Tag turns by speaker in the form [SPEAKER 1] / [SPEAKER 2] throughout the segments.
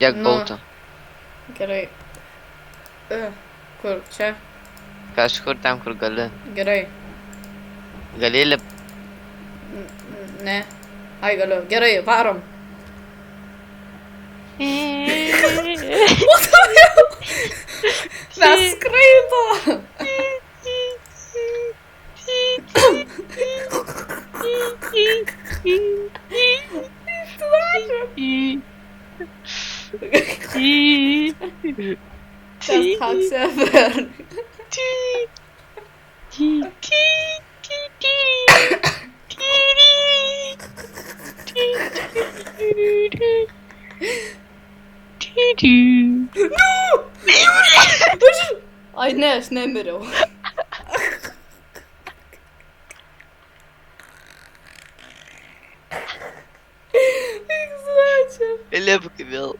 [SPEAKER 1] Kiek
[SPEAKER 2] Nu.
[SPEAKER 1] gautų?
[SPEAKER 2] Gerai. Kur? Čia?
[SPEAKER 1] Kažkur ten, kur gali.
[SPEAKER 2] Gerai.
[SPEAKER 1] Gali lip.
[SPEAKER 2] Ne. Ai, galiu. Gerai, varom. What the hell? Mes skraidom. Das kann's ja werden. Ai, ne, aš nemiriau.
[SPEAKER 1] Lipk vėl.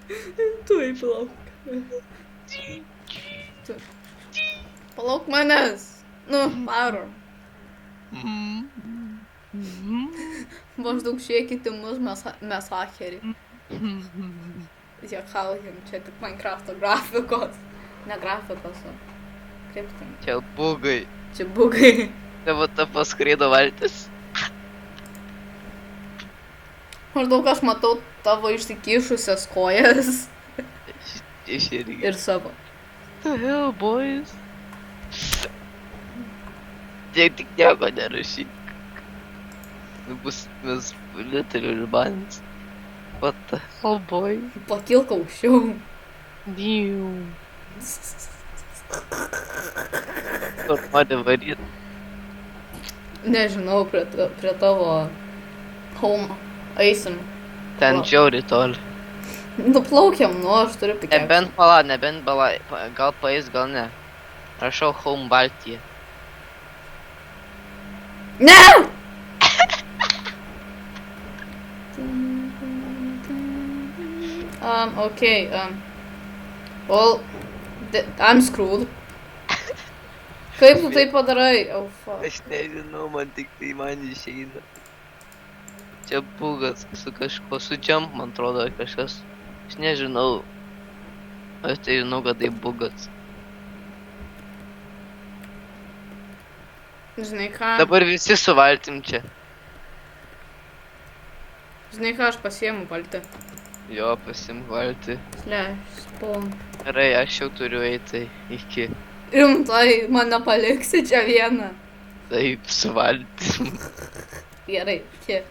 [SPEAKER 2] Tuoj, palauk. Palauk manęs. Nu, varom. Maždaug žiūrėkite mus, mes hakeriai. Juokaujam, čia tik Minecrafto grafikos. Ne grafikos, o kryptim.
[SPEAKER 1] Čia bugai.
[SPEAKER 2] Čia bugai.
[SPEAKER 1] Tavo ta paskraido valtis.
[SPEAKER 2] Maždaug aš matau tavo išsikišusias kojas
[SPEAKER 1] Iš irgi.
[SPEAKER 2] ir savo.
[SPEAKER 1] The hell, boys? Tik nieko nerašyk. Mes literally bands. What the hell, boy?
[SPEAKER 2] Pakilk aukščiau.
[SPEAKER 1] Diu. Kur nori varyt?
[SPEAKER 2] Nežinau, prie tavo home. Eisim.
[SPEAKER 1] Ten žiauri toli.
[SPEAKER 2] Nuplaukiam, nu, aš turiu pikėti.
[SPEAKER 1] Nebent bala. Gal paeis, gal ne. Rašau home Baltija.
[SPEAKER 2] Ne! Okay, well, I'm screwed. Kaip tu tai padarai? Oh, fuck.
[SPEAKER 1] Aš nežinau, man tik tai man išeina. Čia bugas su kažko, su jump, man atrodo, kažkas. Aš nežinau. Aš tai žinau, kad tai bugas.
[SPEAKER 2] Žinai ką?
[SPEAKER 1] Dabar visi su valtim čia.
[SPEAKER 2] Žinai ką, aš pasiemu valtį.
[SPEAKER 1] Jo, pasim valtį.
[SPEAKER 2] Spawn.
[SPEAKER 1] Gerai, aš jau turiu eiti iki.
[SPEAKER 2] Rimtai, mane paliksi čia vieną.
[SPEAKER 1] Taip, su valtim.
[SPEAKER 2] Gerai, kiek.